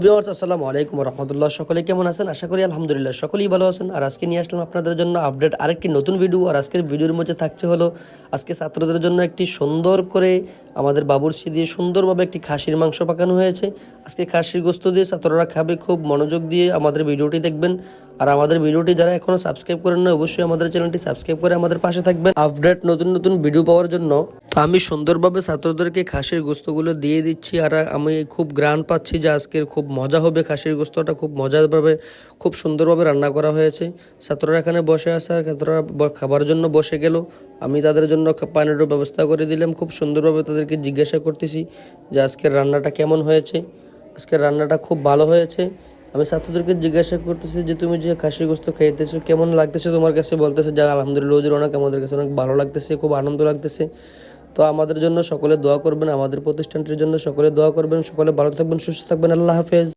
Viewers আসসালামু আলাইকুম রহমতুল্লাহ। সকলে কেমন আছেন? আশা করি আলহামদুলিল্লাহ সকলেই ভালো আছেন। আর আজকে নিয়ে আসলাম আপনাদের জন্য আপডেট আরেকটি নতুন ভিডিও। আর আজকের ভিডিওর মধ্যে থাকছে হলো আজকে ছাত্রদের জন্য একটি সুন্দর করে আমাদের বাবুর্চি দিয়ে সুন্দরভাবে একটি খাসির মাংস পাকানো হয়েছে। আজকে খাসির গোস্ত দিয়ে ছাত্ররা খাবে। খুব মনোযোগ দিয়ে আমাদের ভিডিওটি দেখবেন। আর আমাদের ভিডিওটি যারা এখনও সাবস্ক্রাইব করেন না, অবশ্যই আমাদের চ্যানেলটি সাবস্ক্রাইব করে আমাদের পাশে থাকবেন আপডেট নতুন নতুন ভিডিও পাওয়ার জন্য। তো আমি সুন্দরভাবে ছাত্রদেরকে খাসির গোস্তগুলো দিয়ে দিচ্ছি। আর আমি খুব গ্রান পাচ্ছি যে আজকের খুব মজা হবে। খাসির গোস্তটা খুব মজারভাবে খুব সুন্দরভাবে রান্না করা হয়েছে। ছাত্ররা এখানে বসে আছে আর ছাত্ররা খাবার জন্য বসে গেল। আমি তাদের জন্য পানিরও ব্যবস্থা করে দিলাম। খুব সুন্দরভাবে তাদেরকে জিজ্ঞাসা করতেছি যে আজকের রান্নাটা কেমন হয়েছে। আজকের রান্নাটা খুব ভালো হয়েছে। আমি ছাত্রদেরকে জিজ্ঞাসা করতেছি যে তুমি যে খাসির গোস্ত খাইতেছো কেমন লাগতেছে তোমার কাছে? বলতেছে যে আলহামদুলিল্লাহ হুজুর, অনেক আমাদের কাছে অনেক ভালো লাগতেছে, খুব আনন্দ লাগতেছে। তো আমাদের জন্য সকলে দোয়া করবেন, আমাদের প্রতিষ্ঠানটির জন্য সকলে দোয়া করবেন। সকলে ভালো থাকবেন, সুস্থ থাকবেন। আল্লাহ হাফেজ।